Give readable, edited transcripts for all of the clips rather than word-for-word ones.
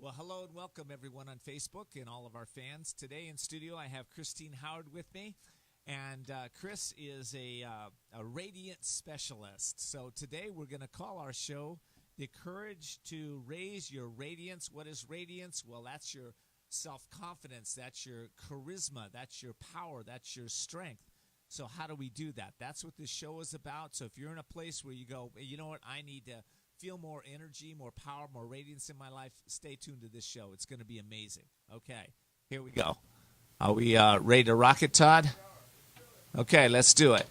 Well, hello and welcome everyone on Facebook and all of our fans. Today in studio, I have Christine Howard with me, and Chris is a radiant specialist. So today we're going to call our show "The Courage to Raise Your Radiance." What is radiance? Well, that's your self-confidence, that's your charisma, that's your power, that's your strength. So how do we do that? That's what this show is about. So if you're in a place where you go, you know what, I need to feel more energy, more power, more radiance in my life, stay tuned to this show. It's going to be amazing. Okay, here we go. Are we ready to rock it, Todd? Okay, let's do it.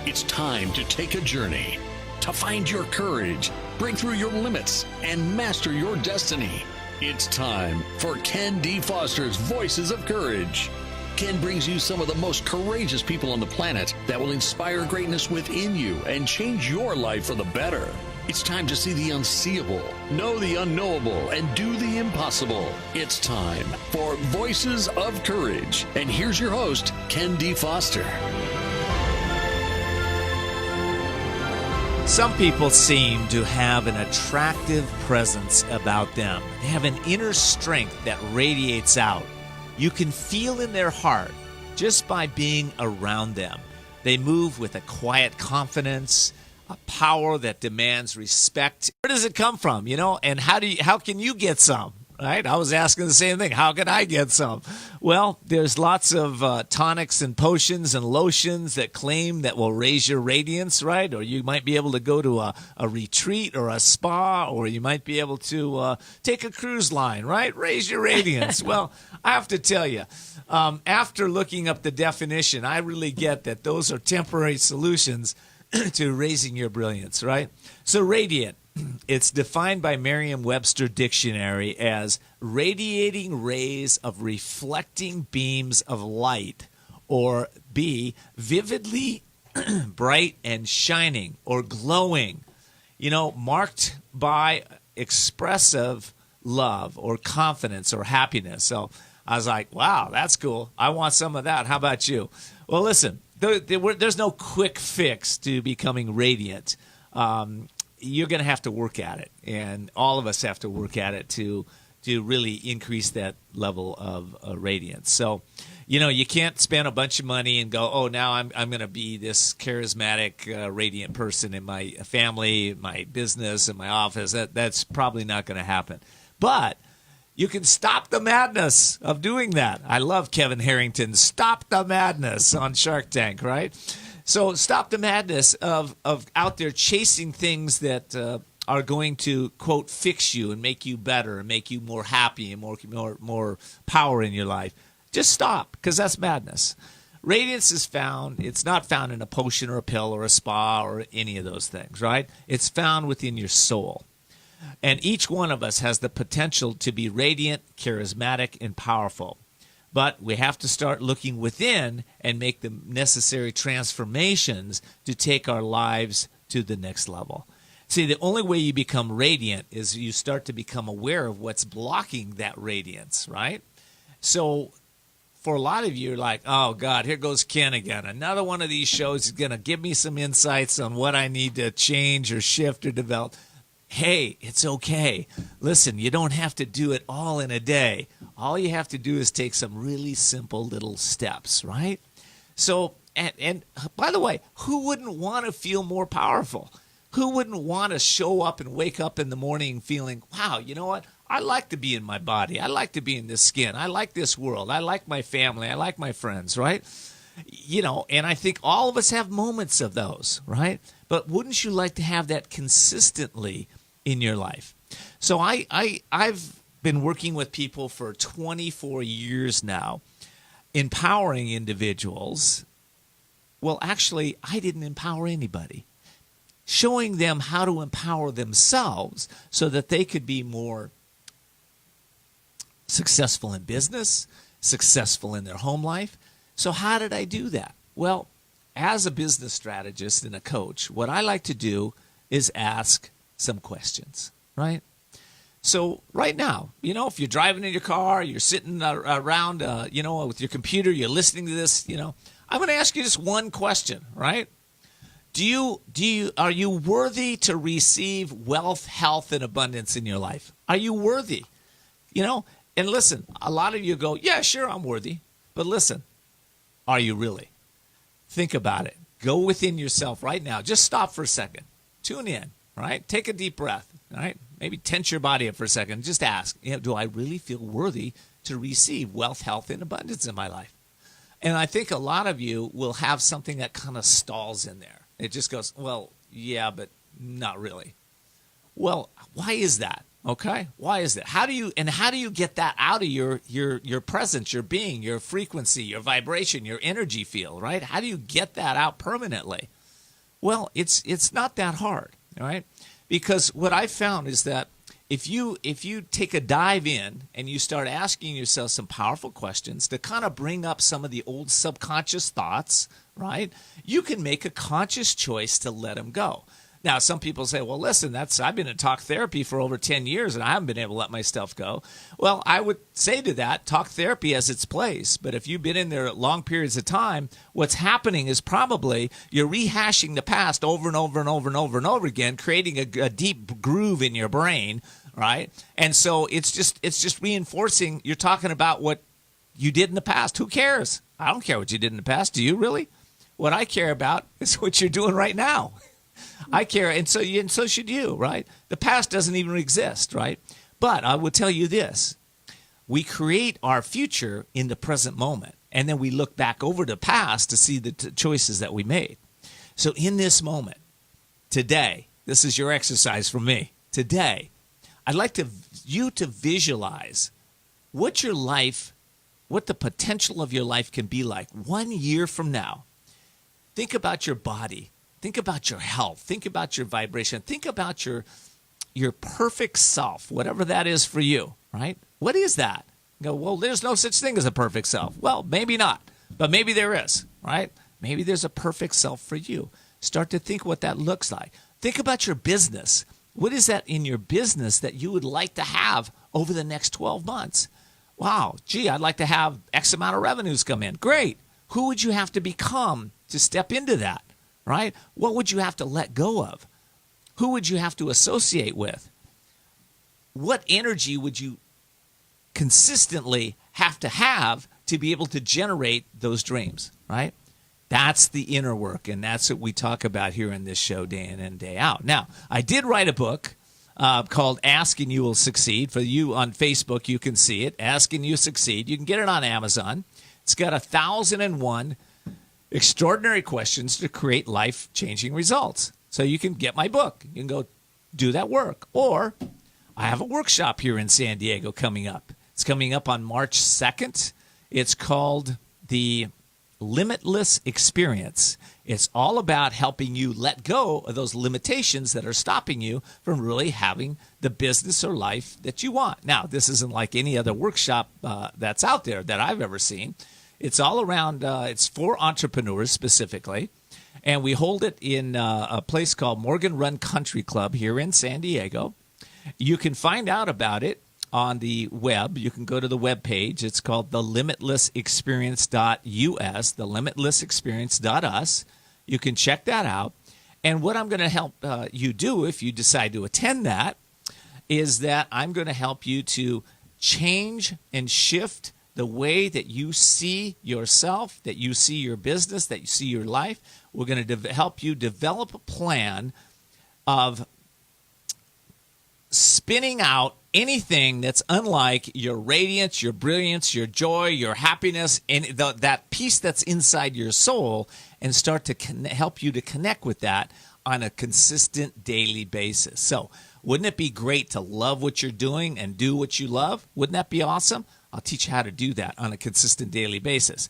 It's time to take a journey, to find your courage, break through your limits, and master your destiny. It's time for Ken D. Foster's Voices of Courage. Ken brings you some of the most courageous people on the planet that will inspire greatness within you and change your life for the better. It's time to see the unseeable, know the unknowable, and do the impossible. It's time for Voices of Courage. And here's your host, Ken D. Foster. Some people seem to have an attractive presence about them. They have an inner strength that radiates out. You can feel in their heart just by being around them. They move with a quiet confidence, a power that demands respect. Where does it come from, and how can you get some? Right? I was asking the same thing. How can I get some? Well, there's lots of tonics and potions and lotions that claim that will raise your radiance, right? Or you might be able to go to a retreat or a spa, or you might be able to take a cruise line, right? Raise your radiance. Well, I have to tell you, after looking up the definition, I really get that those are temporary solutions to raising your brilliance, right? So radiant. It's defined by Merriam-Webster Dictionary as radiating rays of reflecting beams of light, or B, vividly bright and shining or glowing, marked by expressive love or confidence or happiness. So I was like, wow, that's cool. I want some of that. How about you? Well, listen, there's no quick fix to becoming radiant. You're going to have to work at it, and all of us have to work at it to really increase that level of radiance. So, you can't spend a bunch of money and go, oh, now I'm going to be this charismatic, radiant person in my family, my business, in my office. That's probably not going to happen. But you can stop the madness of doing that. I love Kevin Harrington's Stop the Madness on Shark Tank, right? So stop the madness of out there chasing things that are going to, quote, fix you and make you better and make you more happy and more power in your life. Just stop, because that's madness. Radiance is found. It's not found in a potion or a pill or a spa or any of those things, right? It's found within your soul. And each one of us has the potential to be radiant, charismatic, and powerful. But we have to start looking within and make the necessary transformations to take our lives to the next level. See, the only way you become radiant is you start to become aware of what's blocking that radiance, right? So for a lot of you, you're like, oh, God, here goes Ken again. Another one of these shows is going to give me some insights on what I need to change or shift or develop. Hey, it's okay. Listen, you don't have to do it all in a day. All you have to do is take some really simple little steps, right? So, and by the way, who wouldn't want to feel more powerful? Who wouldn't want to show up and wake up in the morning feeling, wow, you know what? I like to be in my body. I like to be in this skin. I like this world. I like my family. I like my friends, right? And I think all of us have moments of those, right? But wouldn't you like to have that consistently in your life? So I've been working with people for 24 years now, empowering individuals. Well, actually, I didn't empower anybody. Showing them how to empower themselves so that they could be more successful in business, successful in their home life. So how did I do that? Well, as a business strategist and a coach, what I like to do is ask some questions, right? So right now, if you're driving in your car, you're sitting around, with your computer, you're listening to this, I'm going to ask you just one question, right? Are you worthy to receive wealth, health, and abundance in your life? Are you worthy? And listen, a lot of you go, yeah, sure, I'm worthy. But listen, are you really? Think about it. Go within yourself right now. Just stop for a second. Tune in, all right? Take a deep breath, all right? Maybe tense your body up for a second. Just ask, do I really feel worthy to receive wealth, health, and abundance in my life? And I think a lot of you will have something that kind of stalls in there. It just goes, well, yeah, but not really. Well, why is that? Okay? Why is that? How do you get that out of your presence, your being, your frequency, your vibration, your energy field, right? How do you get that out permanently? Well, it's not that hard, all right? Because what I found is that if you take a dive in and you start asking yourself some powerful questions to kind of bring up some of the old subconscious thoughts, right? You can make a conscious choice to let them go. Now, some people say, well, listen, I've been in talk therapy for over 10 years and I haven't been able to let my stuff go. Well, I would say to that, talk therapy has its place. But if you've been in there long periods of time, what's happening is probably you're rehashing the past over and over and over and over and over again, creating a deep groove in your brain, right? And so it's just reinforcing. You're talking about what you did in the past. Who cares? I don't care what you did in the past. Do you really? What I care about is what you're doing right now. I care, and so should you, right? The past doesn't even exist, right? But I will tell you this. We create our future in the present moment, and then we look back over the past to see the choices that we made. So in this moment, today, this is your exercise from me. Today, I'd like you to visualize what your life, what the potential of your life can be like 1 year from now. Think about your body. Think about your health. Think about your vibration. Think about your perfect self, whatever that is for you, right? What is that? You go, well, there's no such thing as a perfect self. Well, maybe not, but maybe there is, right? Maybe there's a perfect self for you. Start to think what that looks like. Think about your business. What is that in your business that you would like to have over the next 12 months? Wow, gee, I'd like to have X amount of revenues come in. Great. Who would you have to become to step into that? Right? What would you have to let go of? Who would you have to associate with? What energy would you consistently have to be able to generate those dreams, right? That's the inner work, and that's what we talk about here in this show day in and day out. Now, I did write a book called Ask and You Will Succeed. For you on Facebook, you can see it, Ask and You Succeed. You can get it on Amazon. It's got 1,001 extraordinary questions to create life-changing results. So you can get my book. You can go do that work. Or I have a workshop here in San Diego coming up. It's coming up on March 2nd. It's called the Limitless Experience. It's all about helping you let go of those limitations that are stopping you from really having the business or life that you want. Now, this isn't like any other workshop that's out there that I've ever seen. It's all around, it's for entrepreneurs specifically, and we hold it in a place called Morgan Run Country Club here in San Diego. You can find out about it on the web. You can go to the web page. It's called thelimitlessexperience.us, thelimitlessexperience.us. You can check that out. And what I'm going to help you do if you decide to attend that is that I'm going to help you to change and shift the way that you see yourself, that you see your business, that you see your life. We're going to help you develop a plan of spinning out anything that's unlike your radiance, your brilliance, your joy, your happiness, and that peace that's inside your soul, and start to help you to connect with that on a consistent daily basis. So wouldn't it be great to love what you're doing and do what you love? Wouldn't that be awesome? I'll teach you how to do that on a consistent daily basis.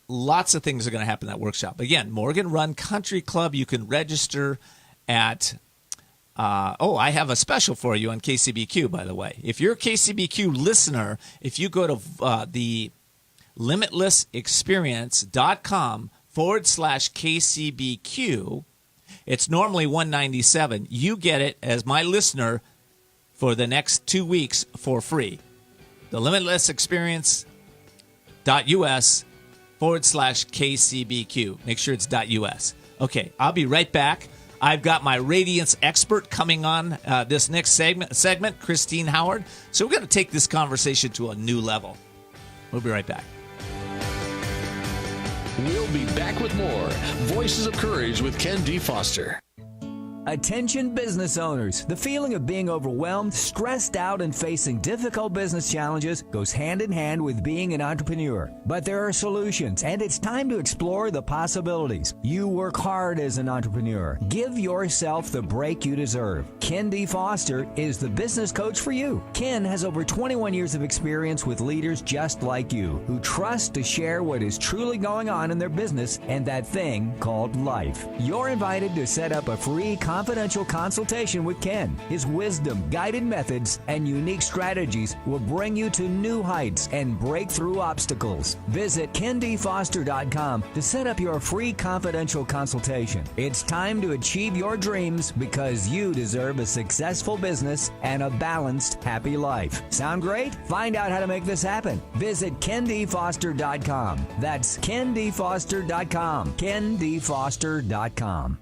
Lots of things are going to happen in that workshop. Again, Morgan Run Country Club. You can register at, I have a special for you on KCBQ, by the way. If you're a KCBQ listener, if you go to the limitlessexperience.com/KCBQ, it's normally $197. You get it as my listener for the next 2 weeks for free. The limitlessexperience.us/KCBQ. Make sure it's .us. Okay, I'll be right back. I've got my Radiance expert coming on this next segment, Christine Howard. So we're going to take this conversation to a new level. We'll be right back. We'll be back with more Voices of Courage with Ken D. Foster. Attention business owners. The feeling of being overwhelmed, stressed out, and facing difficult business challenges goes hand in hand with being an entrepreneur. But there are solutions, and it's time to explore the possibilities. You work hard as an entrepreneur. Give yourself the break you deserve. Ken D. Foster is the business coach for you. Ken has over 21 years of experience with leaders just like you, who trust to share what is truly going on in their business and that thing called life. You're invited to set up a free confidential consultation with Ken. His wisdom, guided methods, and unique strategies will bring you to new heights and break through obstacles. Visit KenDFoster.com to set up your free confidential consultation. It's time to achieve your dreams because you deserve a successful business and a balanced, happy life. Sound great? Find out how to make this happen. Visit KenDFoster.com. That's KenDFoster.com. KenDFoster.com.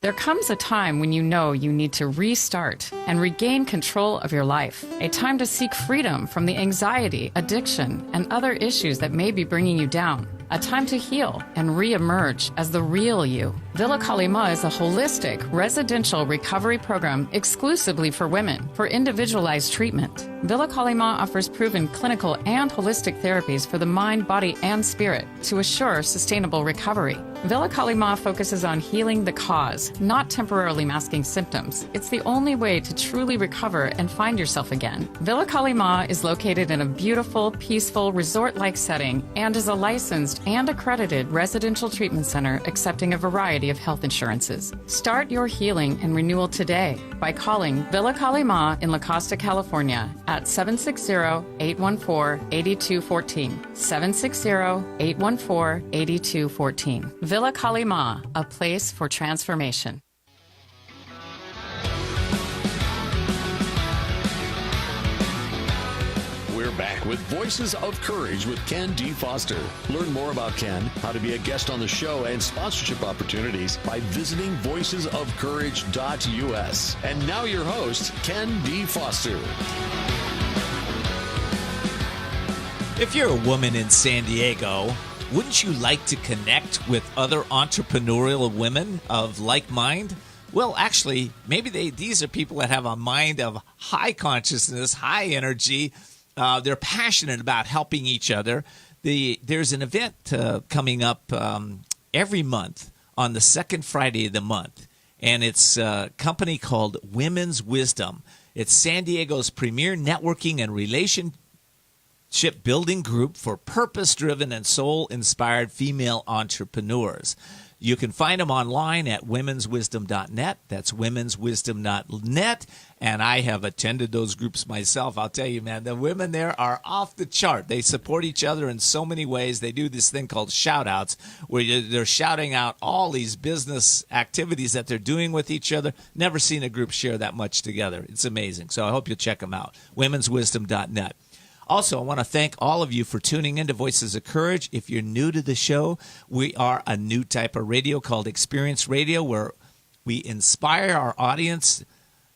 There comes a time when you know you need to restart and regain control of your life. A time to seek freedom from the anxiety, addiction, and other issues that may be bringing you down. A time to heal and re-emerge as the real you. Villa Kalima is a holistic residential recovery program exclusively for women for individualized treatment. Villa Kalima offers proven clinical and holistic therapies for the mind, body, and spirit to assure sustainable recovery. Villa Kalima focuses on healing the cause, not temporarily masking symptoms. It's the only way to truly recover and find yourself again. Villa Kalima is located in a beautiful, peaceful, resort-like setting and is a licensed and accredited residential treatment center accepting a variety of health insurances. Start your healing and renewal today by calling Villa Kalima in La Costa, California at 760-814-8214. 760-814-8214. Villa Kalima, a place for transformation. We're back with Voices of Courage with Ken D. Foster. Learn more about Ken, how to be a guest on the show, and sponsorship opportunities by visiting voicesofcourage.us. And now your host, Ken D. Foster. If you're a woman in San Diego, wouldn't you like to connect with other entrepreneurial women of like mind? Well, actually, maybe these are people that have a mind of high consciousness, high energy. They're passionate about helping each other. There's an event coming up every month on the second Friday of the month, and it's a company called Women's Wisdom. It's San Diego's premier networking and relationship building group for purpose-driven and soul-inspired female entrepreneurs. You can find them online at womenswisdom.net. That's womenswisdom.net. And I have attended those groups myself. I'll tell you, man, the women there are off the chart. They support each other in so many ways. They do this thing called shout-outs, where they're shouting out all these business activities that they're doing with each other. Never seen a group share that much together. It's amazing. So I hope you'll check them out. womenswisdom.net. Also, I want to thank all of you for tuning in to Voices of Courage. If you're new to the show, we are a new type of radio called Experience Radio, where we inspire our audience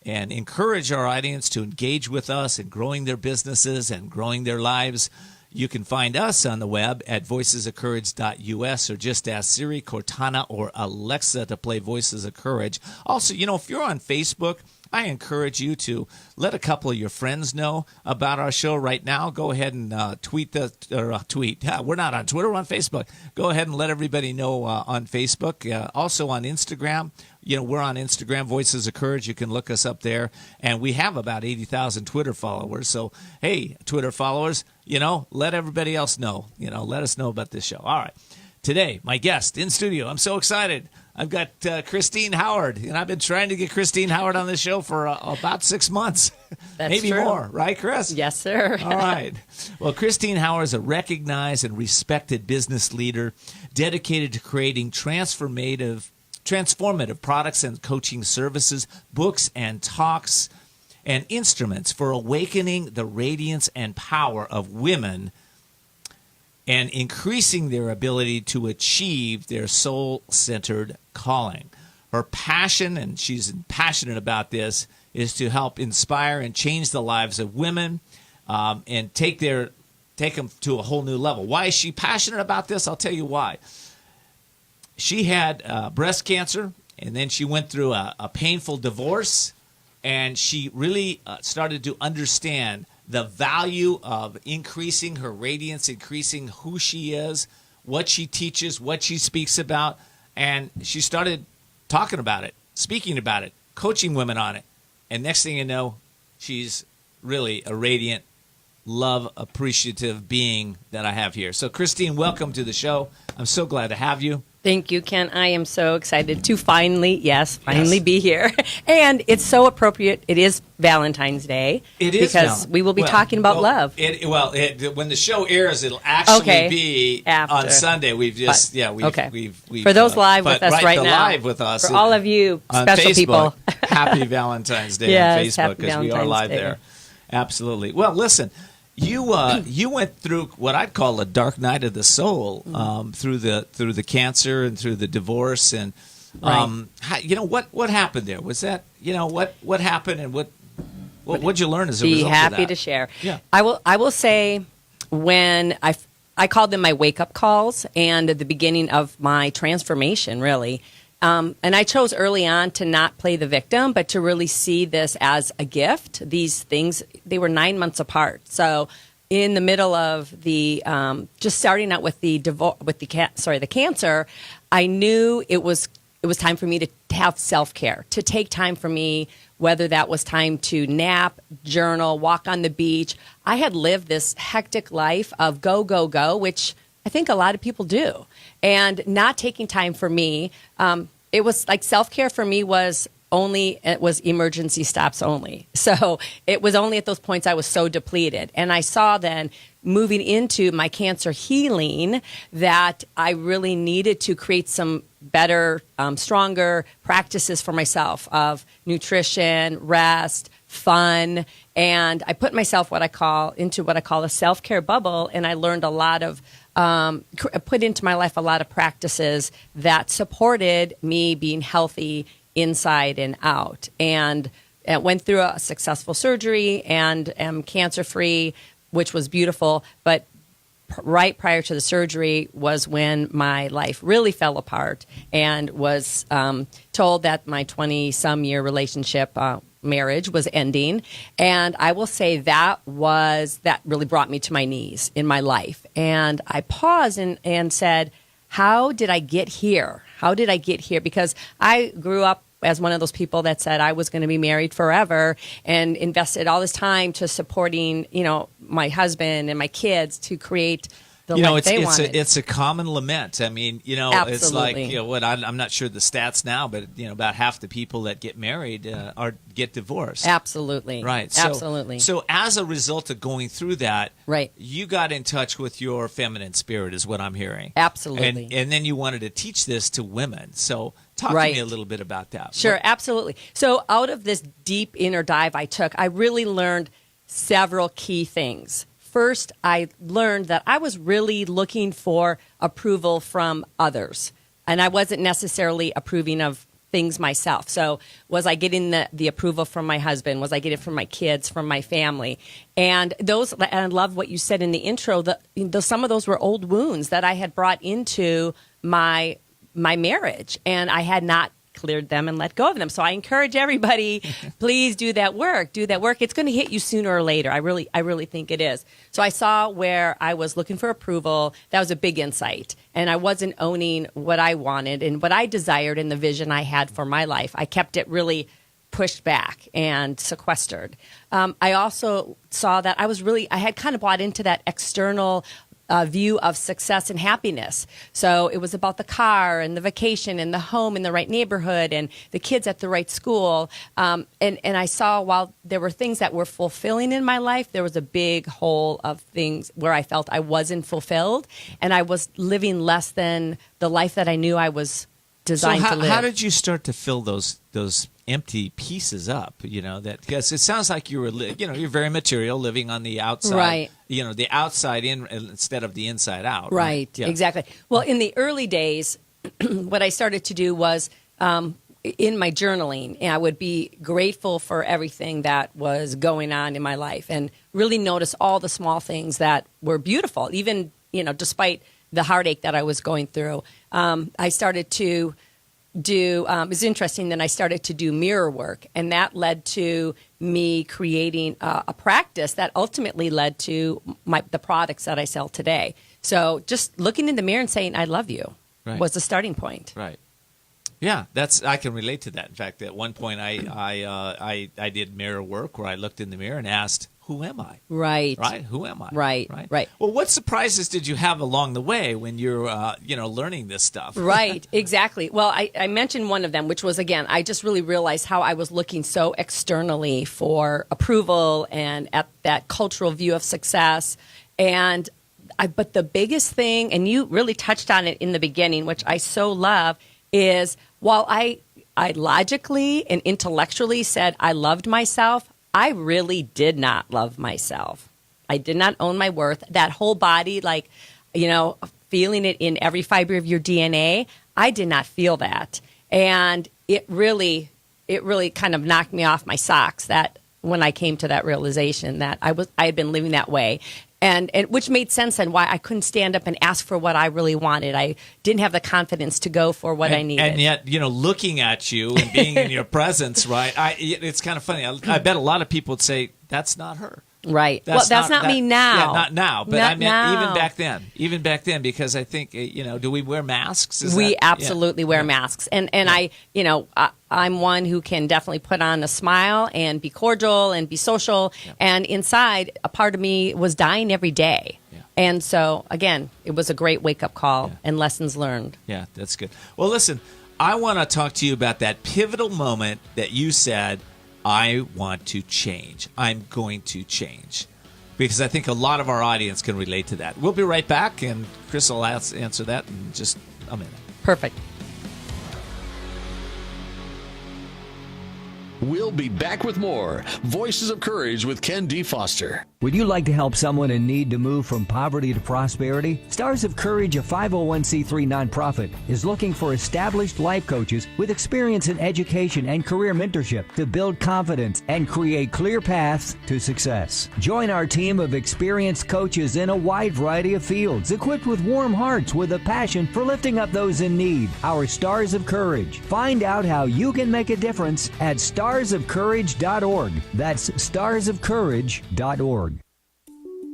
and encourage our audience to engage with us in growing their businesses and growing their lives. You can find us on the web at voicesofcourage.us, or just ask Siri, Cortana, or Alexa to play Voices of Courage. Also, if you're on Facebook, I encourage you to let a couple of your friends know about our show right now. Go ahead and tweet. We're not on Twitter, we're on Facebook. Go ahead and let everybody know on Facebook. Also on Instagram. We're on Instagram, Voices of Courage. You can look us up there. And we have about 80,000 Twitter followers. So, hey, Twitter followers, let everybody else know. Let us know about this show. All right. Today, my guest in studio, I'm so excited. I've got Christine Howard, and I've been trying to get Christine Howard on the show for about 6 months. That's maybe true. More, right, Chris? Yes, sir. All right. Well, Christine Howard is a recognized and respected business leader dedicated to creating transformative products and coaching services, books and talks, and instruments for awakening the radiance and power of women and increasing their ability to achieve their soul-centered calling. Her passion, and she's passionate about this, is to help inspire and change the lives of women and take them to a whole new level. Why is she passionate about this? I'll tell you why. She had breast cancer, and then she went through a painful divorce, and she really started to understand the value of increasing her radiance, increasing who she is, what she teaches, what she speaks about, and she started talking about it, speaking about it, coaching women on it. And next thing you know, she's really a radiant, love appreciative being that I have here. So, Christine, welcome to the show. I'm so glad to have you. Thank you, Ken. I am so excited to finally be here. And it's so appropriate. It is Valentine's Day. It is because we will be talking about love. When the show airs, it'll actually be after. On Sunday. We've for those live with us right now, live with us, for all of you special Facebook, people, happy Valentine's Day on Facebook, because we are live there. Absolutely. Well, listen. You went through what I'd call a dark night of the soul, through the cancer and through the divorce, and what happened there? Was that what happened, and what'd you learn as a result of that? Be happy to share. Yeah, I will say when I called them my wake up calls and the beginning of my transformation, really. And I chose early on to not play the victim, but to really see this as a gift. These things, they were 9 months apart. So in the middle of the just starting out with the cancer, I knew it was time for me to have self-care, to take time for me, whether that was time to nap, journal, walk on the beach. I had lived this hectic life of go, go, go, which I think a lot of people do. And not taking time for me, it was like self-care for me was emergency stops only. So it was only at those points I was so depleted. And I saw then moving into my cancer healing that I really needed to create some better, stronger practices for myself of nutrition, rest, fun. And I put myself into what I call a self-care bubble. And I learned a lot of put into my life a lot of practices that supported me being healthy inside and out. And went through a successful surgery and am cancer-free, which was beautiful. But right prior to the surgery was when my life really fell apart, and was told that my 20-some year relationship marriage was ending. And I will say that really brought me to my knees in my life. And I paused and said, how did I get here? How did I get here? Because I grew up as one of those people that said I was going to be married forever and invested all this time to supporting, my husband and my kids to create the life they wanted. It's a common lament. I mean, Absolutely. It's like, I'm not sure the stats now, but, about half the people that get married get divorced. Absolutely. Right. Absolutely. So as a result of going through that, right, you got in touch with your feminine spirit is what I'm hearing. Absolutely. And then you wanted to teach this to women. So talk to me a little bit about that. Sure, absolutely. So out of this deep inner dive I took, I really learned several key things. First, I learned that I was really looking for approval from others, and I wasn't necessarily approving of things myself. So was I getting the approval from my husband? Was I getting it from my kids, from my family? And I love what you said in the intro, some of those were old wounds that I had brought into my marriage, and I had not cleared them and let go of them. So I encourage everybody, please do that work. It's going to hit you sooner or later. I really think it is. So I saw where I was looking for approval. That was a big insight. And I wasn't owning what I wanted and what I desired in the vision I had for my life. I kept it really pushed back and sequestered. I also saw that I had kind of bought into that external view of success and happiness. So it was about the car and the vacation and the home in the right neighborhood and the kids at the right school. And I saw while there were things that were fulfilling in my life, there was a big hole of things where I felt I wasn't fulfilled and I was living less than the life that I knew I was designed to live. How did you start to fill those empty pieces up, that because it sounds like you were, you're very material, living on the outside, right? The outside in instead of the inside out, right? Yeah. Exactly. Well, in the early days, what I started to do was in my journaling, and I would be grateful for everything that was going on in my life, and really notice all the small things that were beautiful, even despite the heartache that I was going through. I started to do it's interesting that I started to do mirror work, and that led to me creating a practice that ultimately led to the products that I sell today. So just looking in the mirror and saying I love you was the starting point. Right. Yeah, I can relate to that. In fact, at one point I did mirror work where I looked in the mirror and asked, who am I? Right. Right. Who am I? Right. Well, what surprises did you have along the way when you're, learning this stuff? Right. Exactly. Well, I mentioned one of them, which was, again, I just really realized how I was looking so externally for approval and at that cultural view of success. But the biggest thing, and you really touched on it in the beginning, which I so love, is while I logically and intellectually said I loved myself, I really did not love myself. I did not own my worth. That whole body, feeling it in every fiber of your DNA, I did not feel that. And it really kind of knocked me off my socks that when I came to that realization that I had been living that way. And which made sense and why I couldn't stand up and ask for what I really wanted. I didn't have the confidence to go for what I needed. And yet, looking at you and being in your presence, right? It's kind of funny. I bet a lot of people would say, that's not her. Right. That's not me now. Yeah, not now. But not I mean, now. even back then, because I think, do we wear masks? We absolutely wear masks. And I'm one who can definitely put on a smile and be cordial and be social. Yeah. And inside, a part of me was dying every day. Yeah. And so, again, it was a great wake-up call and lessons learned. Yeah, that's good. Well, listen, I want to talk to you about that pivotal moment that you said, I want to change. I'm going to change. Because I think a lot of our audience can relate to that. We'll be right back, and Chris will answer that in just a minute. Perfect. We'll be back with more Voices of Courage with Ken D. Foster. Would you like to help someone in need to move from poverty to prosperity? Stars of Courage, a 501c3 nonprofit, is looking for established life coaches with experience in education and career mentorship to build confidence and create clear paths to success. Join our team of experienced coaches in a wide variety of fields, equipped with warm hearts with a passion for lifting up those in need. Our Stars of Courage. Find out how you can make a difference at starsofcourage.org. That's starsofcourage.org.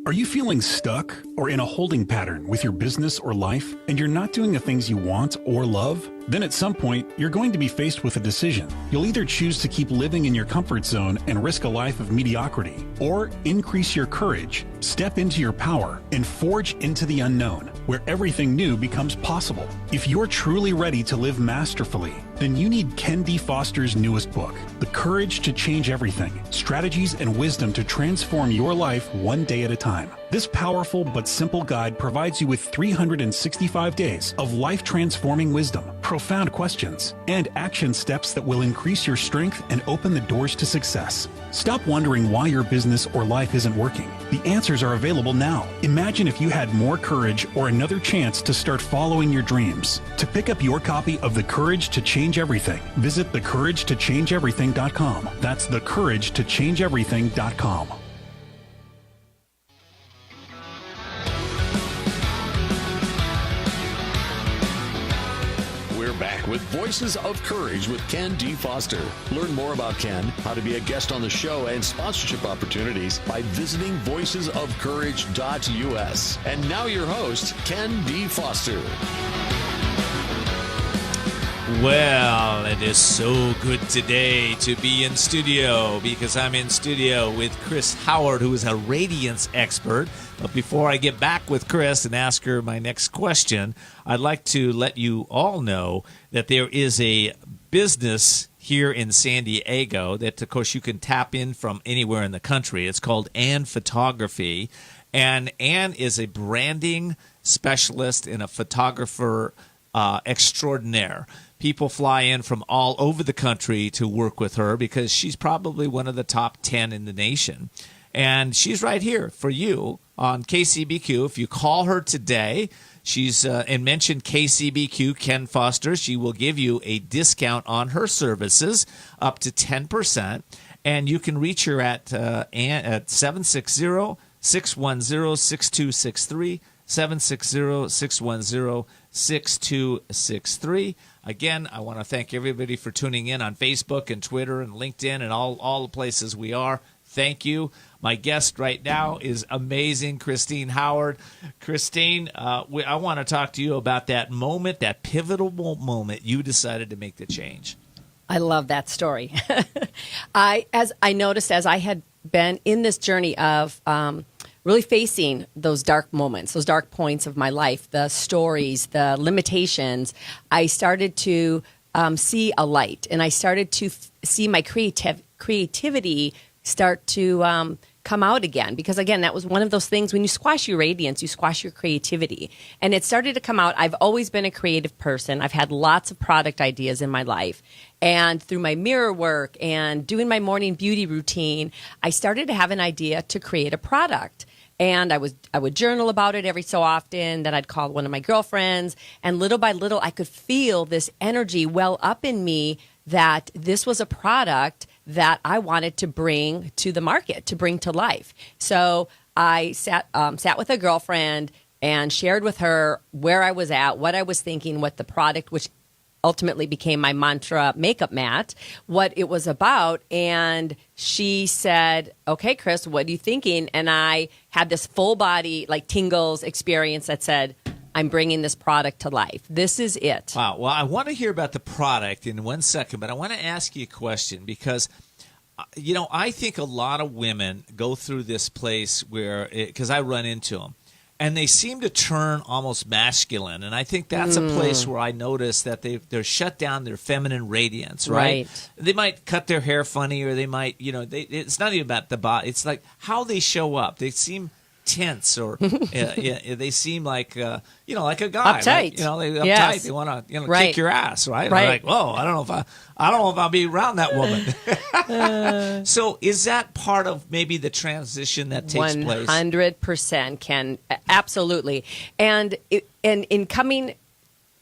Are you feeling stuck or in a holding pattern with your business or life, and you're not doing the things you want or love? Then at some point, you're going to be faced with a decision. You'll either choose to keep living in your comfort zone and risk a life of mediocrity, or increase your courage, step into your power, and forge into the unknown, where everything new becomes possible. If you're truly ready to live masterfully, then you need Ken D. Foster's newest book, The Courage to Change Everything, Strategies and Wisdom to Transform Your Life One Day at a Time. This powerful but simple guide provides you with 365 days of life-transforming wisdom, profound questions, and action steps that will increase your strength and open the doors to success. Stop wondering why your business or life isn't working. The answers are available now. Imagine if you had more courage or another chance to start following your dreams. To pick up your copy of The Courage to Change Everything, visit thecouragetochangeeverything.com. That's thecouragetochangeeverything.com. Back with Voices of Courage with Ken D. Foster. Learn more about Ken, how to be a guest on the show, and sponsorship opportunities by visiting voicesofcourage.us. And now your host, Ken D. Foster. Well, it is so good today to be in studio, because I'm in studio with Chris Howard, who is a Radiance expert. But before I get back with Chris and ask her my next question, I'd like to let you all know that there is a business here in San Diego that, of course, you can tap in from anywhere in the country. It's called Ann Photography. And Ann is a branding specialist and a photographer extraordinaire. People fly in from all over the country to work with her because she's probably one of the top 10 in the nation. And she's right here for you on KCBQ. If you call her today, she's and mention KCBQ, Ken Foster, she will give you a discount on her services up to 10%. And you can reach her at 760-610-6263, 760-610-6263. Again, I want to thank everybody for tuning in on Facebook and Twitter and LinkedIn and all the places we are. Thank you. My guest right now is amazing, Christine Howard. Christine, I want to talk to you about that moment, that pivotal moment you decided to make the change. I love that story. I noticed as I had been in this journey of really facing those dark moments, those dark points of my life, the stories, the limitations, I started to see a light, and I started to see my creativity start to come out again. Because again, that was one of those things, when you squash your radiance, you squash your creativity. And it started to come out. I've always been a creative person. I've had lots of product ideas in my life. And through my mirror work and doing my morning beauty routine, I started to have an idea to create a product. And I would journal about it every so often. Then I'd call one of my girlfriends. And little by little, I could feel this energy well up in me that this was a product that I wanted to bring to the market, to bring to life. So I sat with a girlfriend and shared with her where I was at, what I was thinking, what the product, which ultimately became my mantra makeup mat, what it was about. And she said, okay, Chris, what are you thinking? And I had this full body, like tingles experience that said, I'm bringing this product to life. This is it. Wow. Well, I want to hear about the product in 1 second, but I want to ask you a question because, I think a lot of women go through this place where, because I run into them, and they seem to turn almost masculine. And I think that's a place where I notice that they're shut down their feminine radiance, right? They might cut their hair funny, or they might, it's not even about the body. It's like how they show up. They seem tense, or they seem like like a guy, uptight. Right? They uptight. Yes. They want to Right. kick your ass, right? Right. Like, whoa, I don't know if I'll be around that woman. So is that part of maybe the transition that takes place? 100% can, absolutely. And in coming,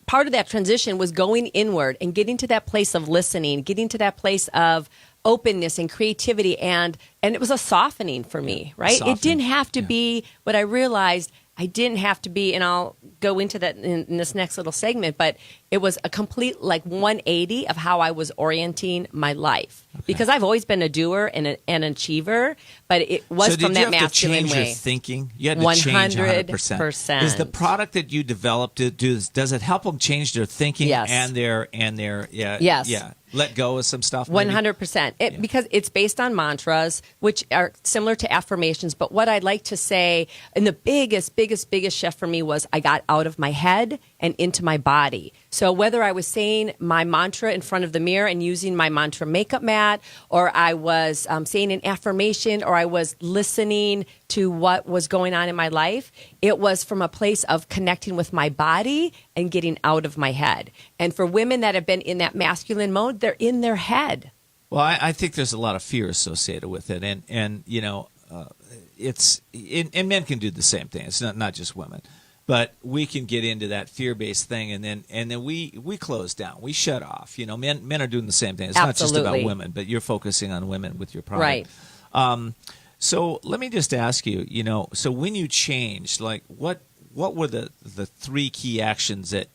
part of that transition was going inward and getting to that place of listening, getting to that place of openness and creativity, and it was a softening for me, right? It didn't have to be what I realized. I didn't have to be, and I'll go into that in this next little segment, but it was a complete 180 of how I was orienting my life. Okay. Because I've always been a doer and an achiever, but it was from that masculine way. So did you have to change your thinking? You had to change 100%. Is the product that you developed, does it help them change their thinking? Yes. and their yes. Yeah, let go of some stuff? Maybe? 100%. Because it's based on mantras, which are similar to affirmations. But what I'd like to say, and the biggest shift for me was I got out of my head and into my body. So whether I was saying my mantra in front of the mirror and using my mantra makeup mat, or I was saying an affirmation, or I was listening to what was going on in my life, it was from a place of connecting with my body and getting out of my head. And for women that have been in that masculine mode, they're in their head. Well, I think there's a lot of fear associated with it, and it's and men can do the same thing. It's not just women. But we can get into that fear-based thing, and then we close down. We shut off. Men are doing the same thing. It's Absolutely. Not just about women, but you're focusing on women with your product. Right. So let me just ask you, so when you changed, what were the three key actions that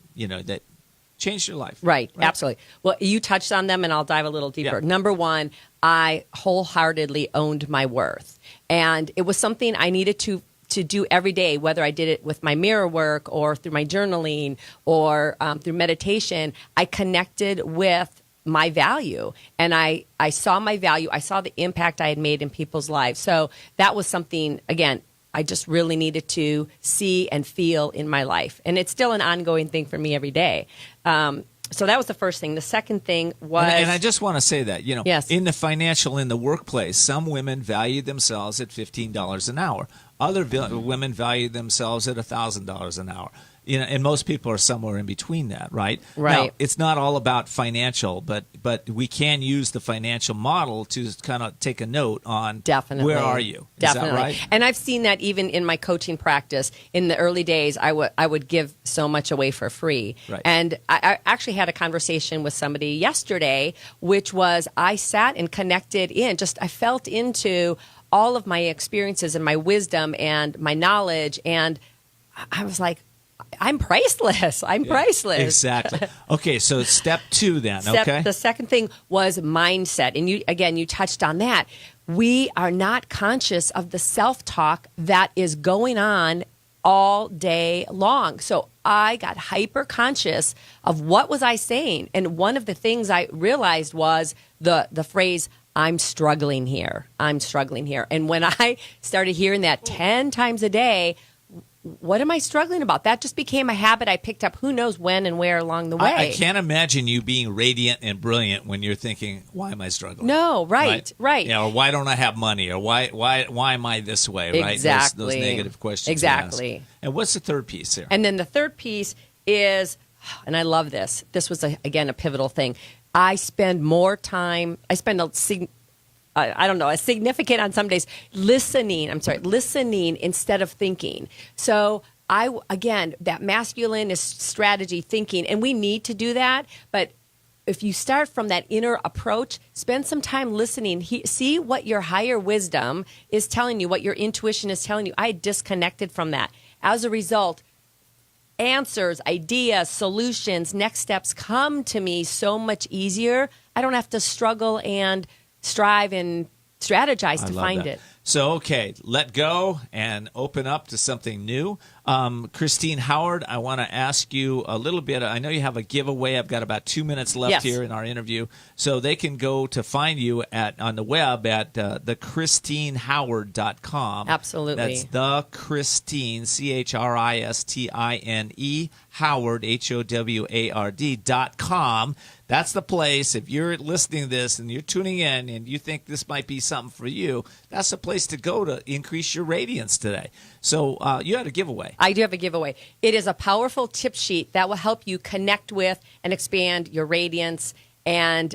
changed your life? Right, absolutely. Well, you touched on them, and I'll dive a little deeper. Yeah. Number one, I wholeheartedly owned my worth. And it was something I needed to do every day, whether I did it with my mirror work or through my journaling or through meditation. I connected with my value, and I saw my value. I saw the impact I had made in people's lives. So that was something, again, I just really needed to see and feel in my life. And it's still an ongoing thing for me every day. So that was the first thing. The second thing was... And I just want to say that, Yes. in the workplace, some women value themselves at $15 an hour. Other women value themselves at $1,000 an hour. And most people are somewhere in between that, right? Right. Now, it's not all about financial, but we can use the financial model to kind of take a note on Definitely. where are you? Definitely. Is that right? And I've seen that even in my coaching practice. In the early days, I would give so much away for free. Right. And I actually had a conversation with somebody yesterday, which was I sat and connected in. I felt into all of my experiences and my wisdom and my knowledge. And I was like, I'm priceless. I'm priceless. Exactly. Okay, so step 2 then, okay? The second thing was mindset. And you touched on that. We are not conscious of the self-talk that is going on all day long. So I got hyper conscious of what was I saying. And one of the things I realized was the phrase, I'm struggling here. I'm struggling here. And when I started hearing that 10 times a day, what am I struggling about? That just became a habit I picked up who knows when and where along the way. I can't imagine you being radiant and brilliant when you're thinking, why am I struggling? No, right. Yeah, or why don't I have money? Or why am I this way? Right? Exactly. Those negative questions. Exactly. you ask. And what's the third piece there? And then the third piece is, and I love this. This was, again, a pivotal thing. I spend more time, a significant on some days listening instead of thinking. So that masculine is strategy thinking, and we need to do that. But if you start from that inner approach, spend some time listening. See what your higher wisdom is telling you, what your intuition is telling you. I disconnected from that. As a result, answers, ideas, solutions, next steps come to me so much easier. I don't have to struggle and strive and strategize to find it. So, okay, let go and open up to something new. Christine Howard, I want to ask you a little bit. I know you have a giveaway. I've got about 2 minutes left here in our interview. So they can go to find you on the web at thechristinehoward.com. Absolutely. That's the Christine, CHRISTINE, Howard, HOWARD.com. That's the place. If you're listening to this and you're tuning in and you think this might be something for you, that's the place to go to increase your radiance today. So you had a giveaway. I do have a giveaway. It is a powerful tip sheet that will help you connect with and expand your radiance and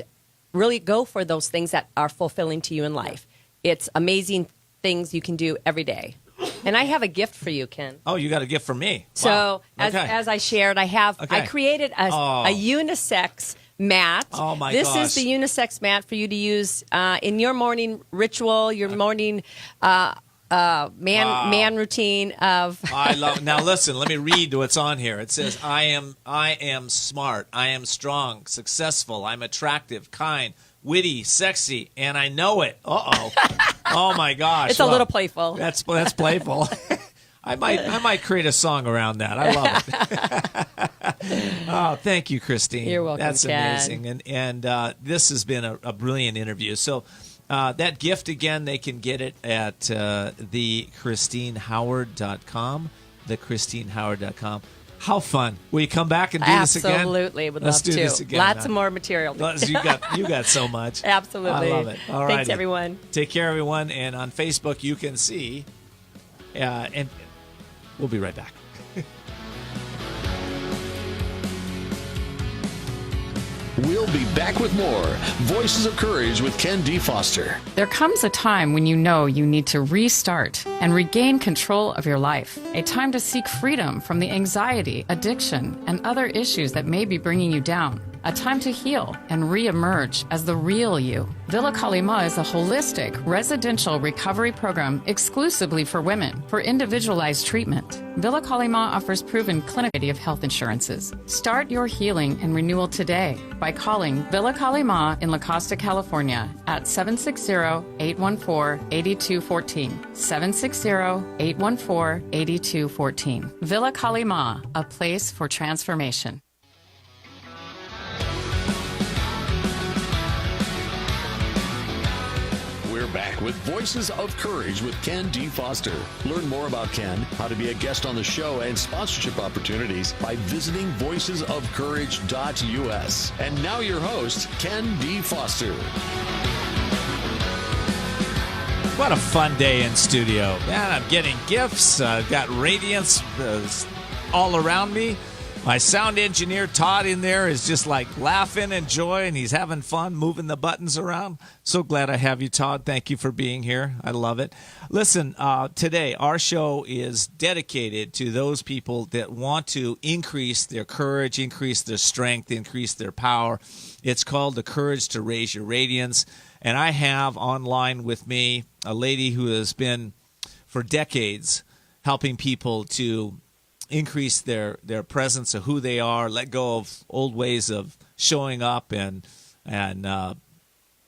really go for those things that are fulfilling to you in life. It's amazing things you can do every day. And I have a gift for you, Ken. Oh, you got a gift for me. So wow. as I shared, I created a unisex mat. Oh my This gosh. is the unisex mat for you to use in your morning ritual, your morning man routine of. I love. Now listen, let me read what's on here. It says, I am smart, I am strong, successful, I'm attractive, kind, witty, sexy, and I know it. Uh-oh. Oh my gosh. It's a little playful. That's playful. I might create a song around that. I love it. Oh, thank you, Christine. You're welcome, That's Ken. amazing. And this has been a brilliant interview. So that gift, again, they can get it at thechristinehoward.com, thechristinehoward.com. How fun. Will you come back and do this again? Absolutely. Would Let's love do to. this again. Lots of more material. You got so much. Absolutely. I love it. All right. Thanks, everyone. Take care, everyone. And on Facebook, you can see. And we'll be right back. We'll be back with more Voices of Courage with Ken D. Foster. There comes a time when you know you need to restart and regain control of your life. A time to seek freedom from the anxiety, addiction, and other issues that may be bringing you down. A time to heal and re-emerge as the real you. Villa Kalima is a holistic residential recovery program exclusively for women for individualized treatment. Villa Kalima offers proven clinicality of health insurances. Start your healing and renewal today by calling Villa Kalima in La Costa, California at 760-814-8214. 760-814-8214. Villa Kalima, a place for transformation. Back with Voices of Courage with Ken D. Foster. Learn more about Ken, how to be a guest on the show, and sponsorship opportunities by visiting voicesofcourage.us. And now your host, Ken D. Foster. What a fun day in studio. Man, I'm getting gifts. I've got Radiance all around me. My sound engineer, Todd, in there is just like laughing and joy, and he's having fun moving the buttons around. So glad I have you, Todd. Thank you for being here. I love it. Listen, today our show is dedicated to those people that want to increase their courage, increase their strength, increase their power. It's called The Courage to Raise Your Radiance. And I have online with me a lady who has been, for decades, helping people to increase their presence of who they are, let go of old ways of showing up and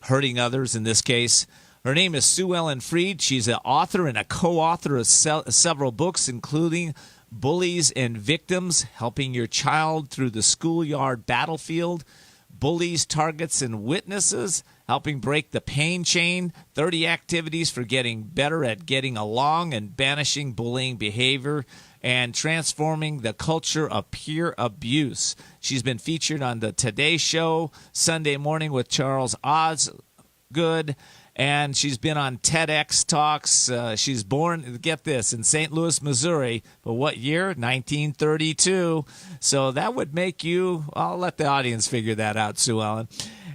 hurting others in this case. Her name is SuEllen Freed. She's an author and a co-author of several books, including Bullies and Victims, Helping Your Child Through the Schoolyard Battlefield, Bullies, Targets, and Witnesses, Helping Break the Pain Chain, 30 Activities for Getting Better at Getting Along and Banishing Bullying Behavior, and Transforming the Culture of Peer Abuse. She's been featured on the Today Show, Sunday Morning with Charles Osgood, and she's been on TEDx Talks. She's born, get this, in St. Louis, Missouri, but what year? 1932. So that would make you, I'll let the audience figure that out, SuEllen.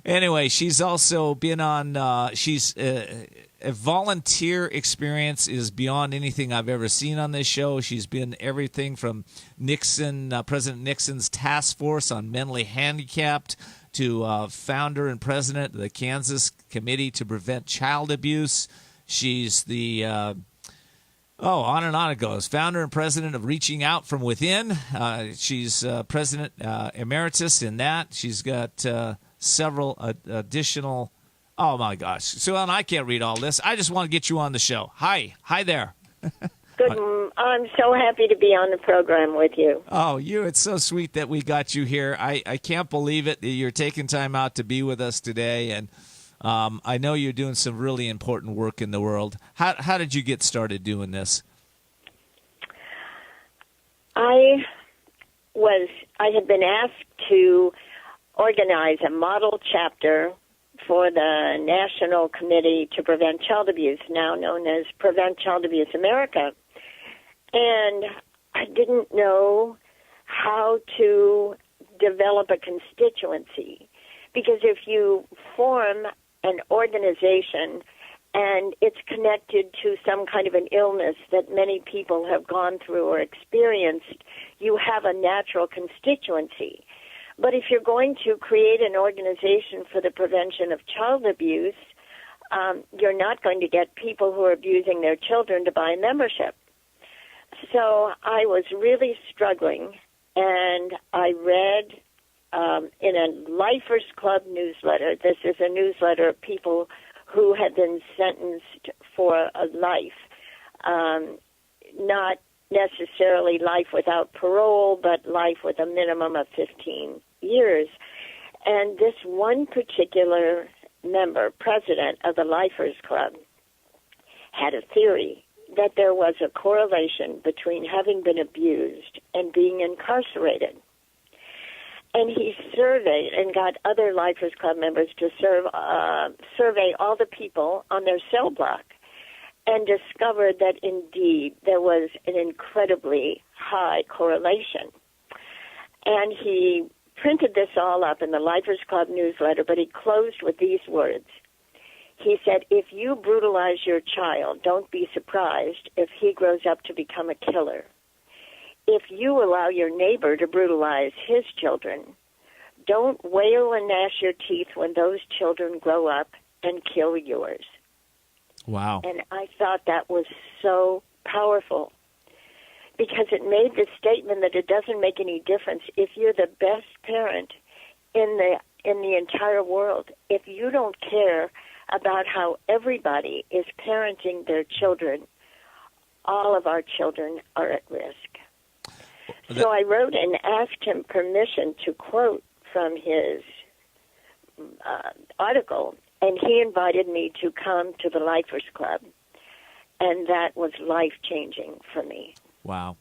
Anyway, she's also been on, a volunteer experience is beyond anything I've ever seen on this show. She's been everything from President Nixon's task force on mentally handicapped to founder and president of the Kansas Committee to Prevent Child Abuse. She's the, on and on it goes, founder and president of Reaching Out from Within. She's president emeritus in that. She's got several additional. Oh, my gosh. SuEllen, I can't read all this. I just want to get you on the show. Hi there. Good. I'm so happy to be on the program with you. Oh, it's so sweet that we got you here. I can't believe it. You're taking time out to be with us today, and I know you're doing some really important work in the world. How did you get started doing this? I had been asked to organize a model chapter for the National Committee to Prevent Child Abuse, now known as Prevent Child Abuse America. And I didn't know how to develop a constituency, because if you form an organization and it's connected to some kind of an illness that many people have gone through or experienced, you have a natural constituency. But if you're going to create an organization for the prevention of child abuse, you're not going to get people who are abusing their children to buy membership. So I was really struggling, and I read in a Lifers Club newsletter. This is a newsletter of people who had been sentenced for a life, not necessarily life without parole, but life with a minimum of 15 years. And this one particular member, president of the Lifers Club, had a theory that there was a correlation between having been abused and being incarcerated. And he surveyed and got other Lifers Club members to survey all the people on their cell block, and discovered that indeed there was an incredibly high correlation. And he printed this all up in the Lifers Club newsletter, but he closed with these words. He said, if you brutalize your child, don't be surprised if he grows up to become a killer. If you allow your neighbor to brutalize his children, don't wail and gnash your teeth when those children grow up and kill yours. Wow. And I thought that was so powerful, because it made the statement that it doesn't make any difference if you're the best parent in the entire world. If you don't care about how everybody is parenting their children, all of our children are at risk. So I wrote and asked him permission to quote from his article, and he invited me to come to the Lifers Club, and that was life-changing for me. Wow.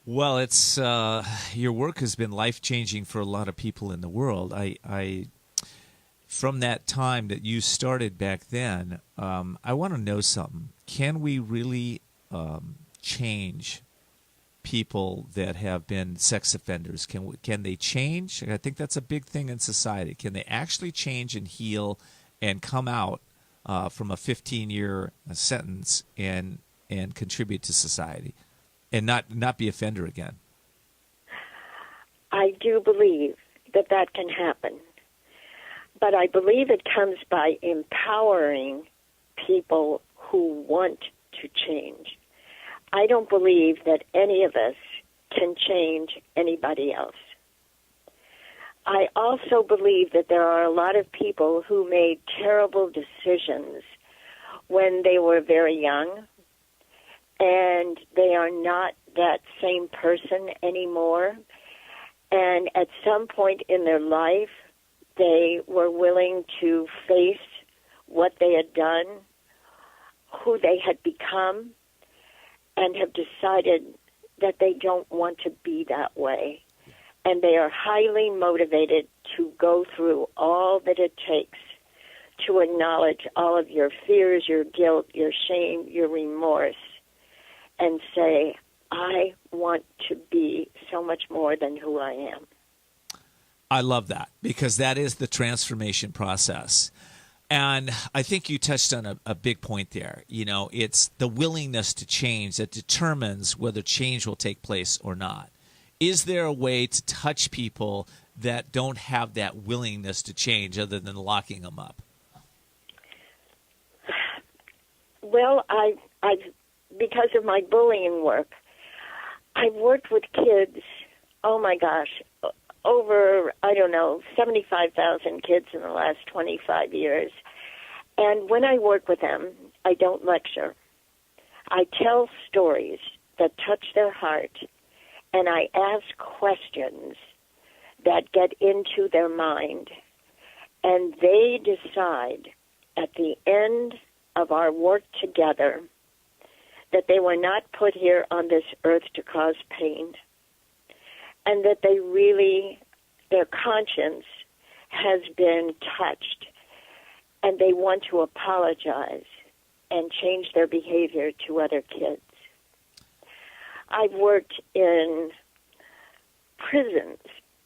Well, it's your work has been life-changing for a lot of people in the world. I from that time that you started back then, I want to know something. Can we really change people that have been sex offenders? Can they change? I think that's a big thing in society. Can they actually change and heal and come out from a 15-year sentence and contribute to society and not be offender again? I do believe that can happen. But I believe it comes by empowering people who want to change. I don't believe that any of us can change anybody else. I also believe that there are a lot of people who made terrible decisions when they were very young, and they are not that same person anymore. And at some point in their life, they were willing to face what they had done, who they had become, and have decided that they don't want to be that way. And they are highly motivated to go through all that it takes to acknowledge all of your fears, your guilt, your shame, your remorse, and say, I want to be so much more than who I am. I love that, because that is the transformation process. And I think you touched on a big point there. You know, it's the willingness to change that determines whether change will take place or not. Is there a way to touch people that don't have that willingness to change other than locking them up? Well, I've because of my bullying work, I've worked with kids, oh my gosh, over, 75,000 kids in the last 25 years. And when I work with them, I don't lecture. I tell stories that touch their heart, and I ask questions that get into their mind. And they decide at the end of our work together that they were not put here on this earth to cause pain, and that they really, their conscience has been touched, and they want to apologize and change their behavior to other kids. I've worked in prisons,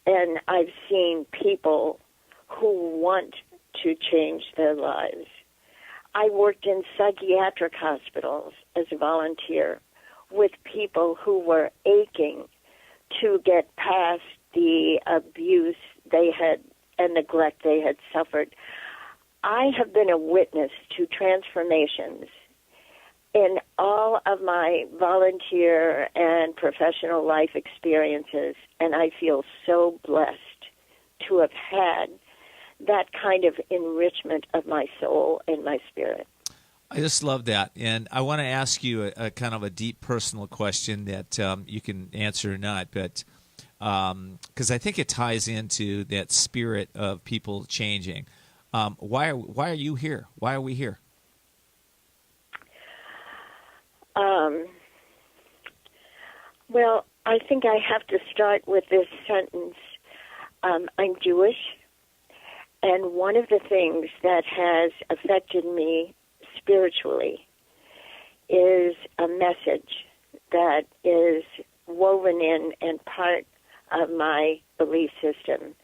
and I've seen people who want to change their lives. I worked in psychiatric hospitals as a volunteer with people who were aching to get past the abuse they had and neglect they had suffered. I have been a witness to transformations in all of my volunteer and professional life experiences, and I feel so blessed to have had that kind of enrichment of my soul and my spirit. I just love that. And I want to ask you a kind of a deep personal question that you can answer or not, but because I think it ties into that spirit of people changing. Why are you here? Why are we here? Well, I think I have to start with this sentence. I'm Jewish, and one of the things that has affected me spiritually is a message that is woven in and part of my belief system,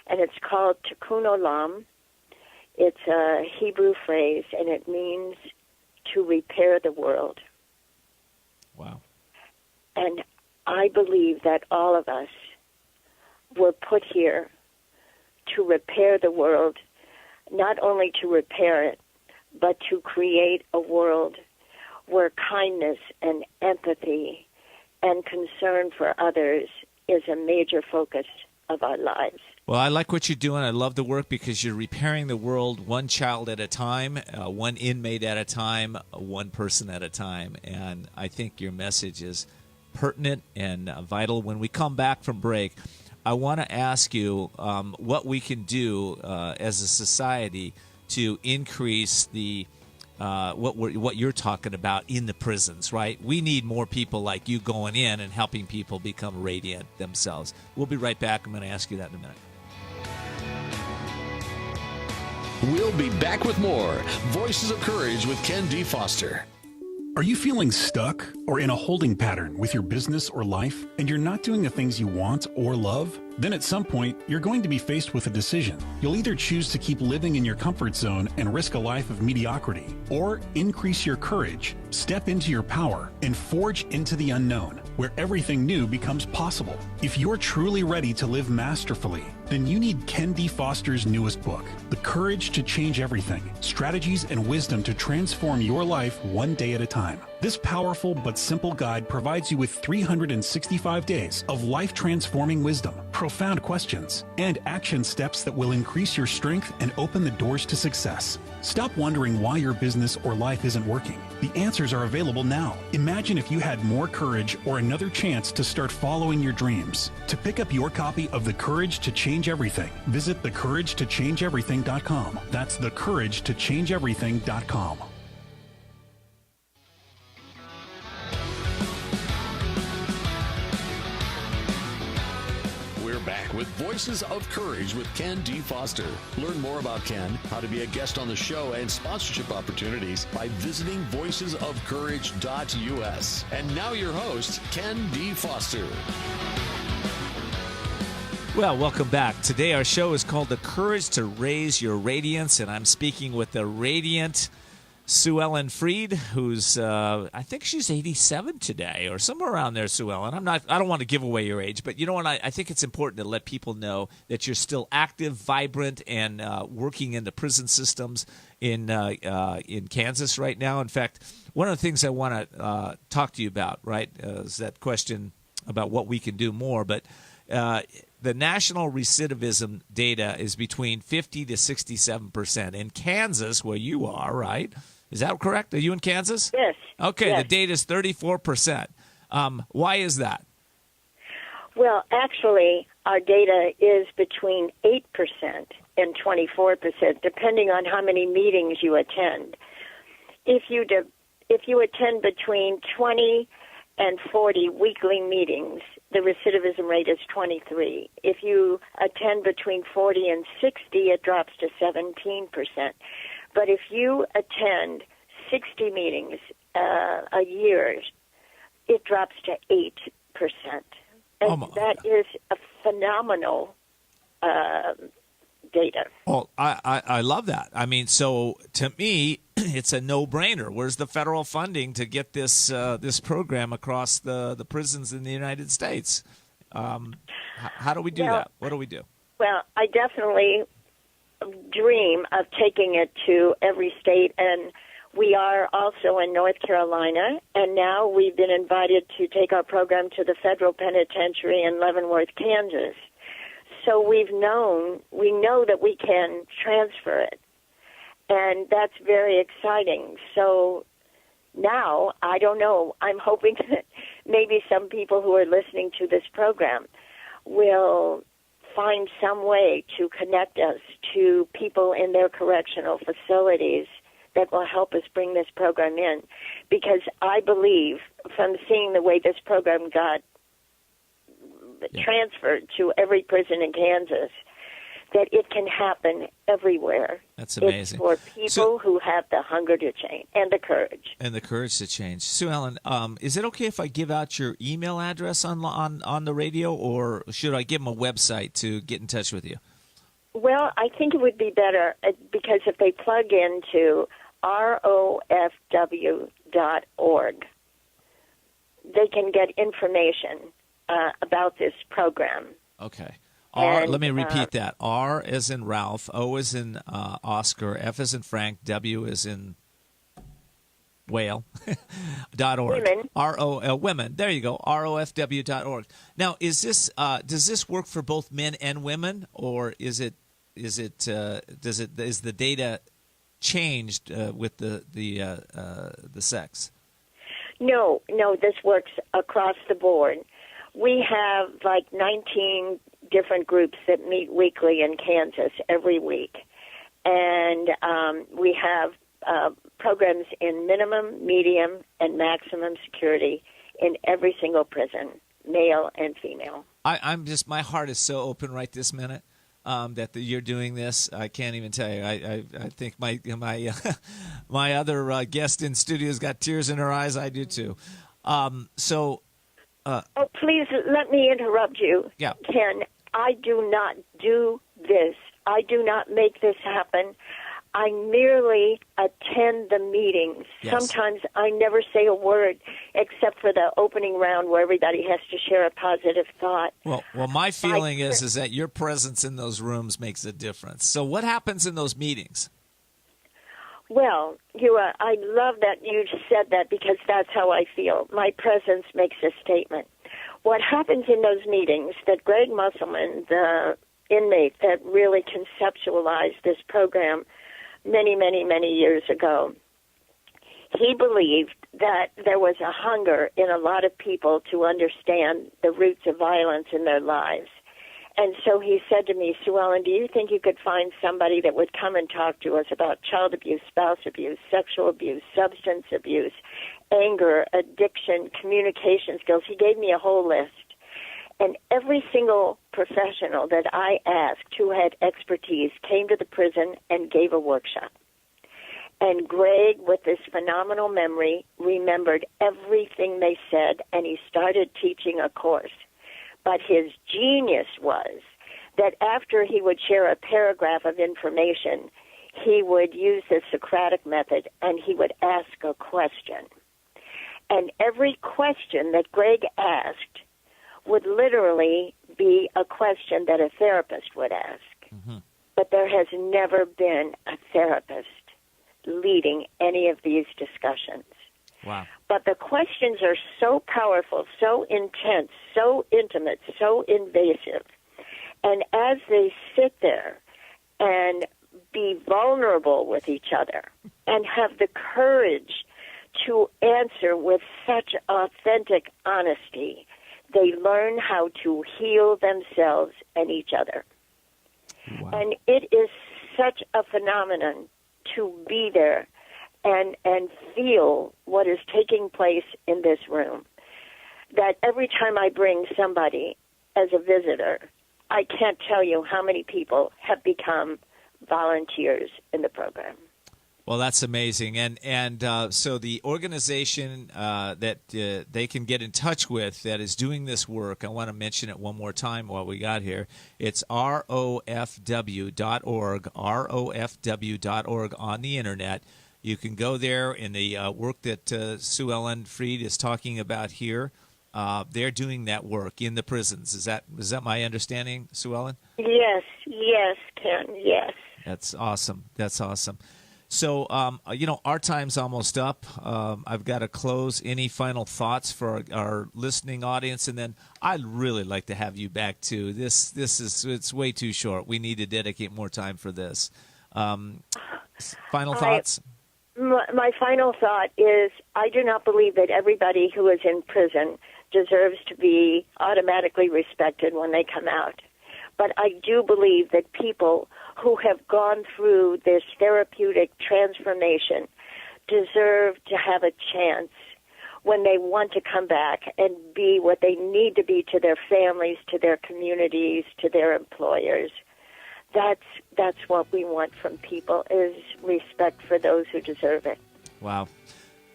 and it's called Tikkun Olam. It's a Hebrew phrase, and it means to repair the world. Wow. And I believe that all of us were put here to repair the world, not only to repair it, but to create a world where kindness and empathy and concern for others is a major focus of our lives. Well, I like what you're doing. I love the work because you're repairing the world one child at a time, one inmate at a time, one person at a time. And I think your message is pertinent and vital. When we come back from break, I want to ask you what we can do as a society to increase the what you're talking about in the prisons, right? We need more people like you going in and helping people become radiant themselves. We'll be right back. I'm going to ask you that in a minute. We'll be back with more Voices of Courage with Ken D. Foster. Are you feeling stuck or in a holding pattern with your business or life, and you're not doing the things you want or love? Then at some point, you're going to be faced with a decision. You'll either choose to keep living in your comfort zone and risk a life of mediocrity, or increase your courage, step into your power, and forge into the unknown, where everything new becomes possible. If you're truly ready to live masterfully, then you need Ken D. Foster's newest book, The Courage to Change Everything, Strategies and Wisdom to Transform Your Life One Day at a Time. This powerful but simple guide provides you with 365 days of life-transforming wisdom, profound questions, and action steps that will increase your strength and open the doors to success. Stop wondering why your business or life isn't working. The answers are available now. Imagine if you had more courage or another chance to start following your dreams. To pick up your copy of The Courage to Change Everything, visit thecouragetochangeeverything.com. That's thecouragetochangeeverything.com. Back with Voices of Courage with Ken D. Foster. Learn more about Ken, how to be a guest on the show, and sponsorship opportunities by visiting voicesofcourage.us. And now your host, Ken D. Foster. Well, welcome back. Today our show is called The Courage to Raise Your Radiance, and I'm speaking with the radiant SuEllen Freed, who's I think she's 87 today, or somewhere around there. SuEllen, I don't want to give away your age, but you know what? I think it's important to let people know that you're still active, vibrant, and working in the prison systems in Kansas right now. In fact, one of the things I want to talk to you about, right, is that question about what we can do more. But the national recidivism data is between 50 to 67%. In Kansas, where you are, right? Is that correct? Are you in Kansas? Yes. Okay, yes. The data is 34%. Why is that? Well, actually, our data is between 8% and 24%, depending on how many meetings you attend. If you attend between 20 and 40 weekly meetings, the recidivism rate is 23. If you attend between 40 and 60, it drops to 17%. But if you attend 60 meetings a year, it drops to 8%. And that is a phenomenal data. Well, I love that. I mean, so to me, it's a no-brainer. Where's the federal funding to get this this program across the prisons in the United States? How do we do that? What do we do? Well, I definitely dream of taking it to every state, and we are also in North Carolina, and now we've been invited to take our program to the federal penitentiary in Leavenworth, Kansas. So we know that we can transfer it, and that's very exciting. So now, I don't know, I'm hoping that maybe some people who are listening to this program will find some way to connect us to people in their correctional facilities that will help us bring this program in. Because I believe, from seeing the way this program got transferred to every prison in Kansas, that it can happen everywhere. That's amazing. It's for people who have the hunger to change and the courage. And the courage to change. SuEllen, is it okay if I give out your email address on the radio, or should I give them a website to get in touch with you? Well, I think it would be better because if they plug into rofw.org, they can get information about this program. Okay. Let me repeat that. R as in Ralph, O as in Oscar, F as in Frank, W as in whale, .org. Women. Women. There you go. ROFW.org. Now, is this does this work for both men and women, or is the data changed with the sex? No, this works across the board. We have like 19 different groups that meet weekly in Kansas every week. And we have programs in minimum, medium, and maximum security in every single prison, male and female. I'm just, my heart is so open right this minute. you're doing this. I can't even tell you. I think my my other guest in studio's got tears in her eyes. I do too. Please let me interrupt you, Yeah. Ken. I do not do this. I do not make this happen. I merely attend the meetings. Yes. Sometimes I never say a word except for the opening round where everybody has to share a positive thought. Well, my feeling is that your presence in those rooms makes a difference. So what happens in those meetings? Well, I love that you said that because that's how I feel. My presence makes a statement. What happens in those meetings that Greg Musselman, the inmate that really conceptualized this program many, many, many years ago, he believed that there was a hunger in a lot of people to understand the roots of violence in their lives. And so he said to me, SuEllen, do you think you could find somebody that would come and talk to us about child abuse, spouse abuse, sexual abuse, substance abuse, anger, addiction, communication skills? He gave me a whole list. And every single professional that I asked who had expertise came to the prison and gave a workshop. And Greg, with this phenomenal memory, remembered everything they said, and he started teaching a course. But his genius was that after he would share a paragraph of information, he would use the Socratic method, and he would ask a question. And every question that Greg asked would literally be a question that a therapist would ask. Mm-hmm. But there has never been a therapist leading any of these discussions. Wow. But the questions are so powerful, so intense, so intimate, so invasive. And as they sit there and be vulnerable with each other and have the courage to answer with such authentic honesty, they learn how to heal themselves and each other. Wow. And it is such a phenomenon to be there and feel what is taking place in this room, that every time I bring somebody as a visitor, I can't tell you how many people have become volunteers in the program. Well, that's amazing. And so the organization that they can get in touch with that is doing this work, I want to mention it one more time while we got here. It's rofw.org, rofw.org on the Internet. You can go there in the work that SuEllen Freed is talking about here. They're doing that work in the prisons. Is that my understanding, SuEllen? Yes, Ken, yes. That's awesome. So, our time's almost up. I've got to close. Any final thoughts for our listening audience? And then I'd really like to have you back, too. It's way too short. We need to dedicate more time for this. Final thoughts? My final thought is I do not believe that everybody who is in prison deserves to be automatically respected when they come out. But I do believe that people who have gone through this therapeutic transformation deserve to have a chance when they want to come back and be what they need to be to their families, to their communities, to their employers. That's what we want from people, is respect for those who deserve it. Wow.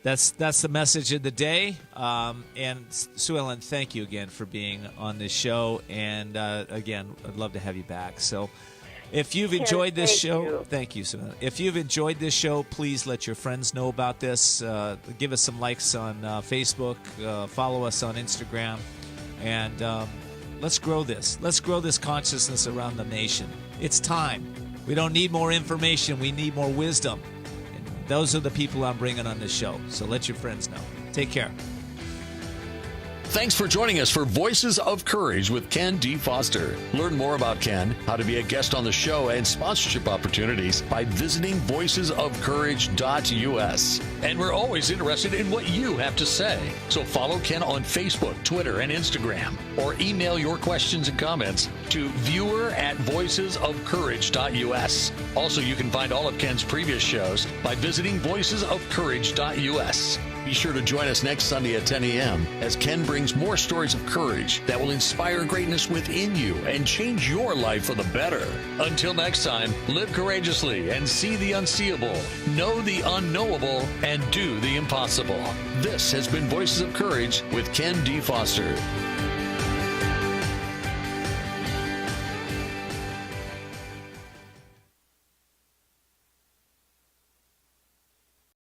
That's the message of the day. And SuEllen, thank you again for being on this show. And again, I'd love to have you back. So if you've enjoyed this show, thank you, SuEllen. If you've enjoyed this show, please let your friends know about this. Give us some likes on Facebook. Follow us on Instagram. And let's grow this. Let's grow this consciousness around the nation. It's time. We don't need more information. We need more wisdom. And those are the people I'm bringing on this show. So let your friends know. Take care. Thanks for joining us for Voices of Courage with Ken D. Foster. Learn more about Ken, how to be a guest on the show, and sponsorship opportunities by visiting voicesofcourage.us. And we're always interested in what you have to say. So follow Ken on Facebook, Twitter, and Instagram, or email your questions and comments to viewer@voicesofcourage.us. Also, you can find all of Ken's previous shows by visiting voicesofcourage.us. Be sure to join us next Sunday at 10 a.m. as Ken brings more stories of courage that will inspire greatness within you and change your life for the better. Until next time, live courageously and see the unseeable, know the unknowable, and do the impossible. This has been Voices of Courage with Ken D. Foster.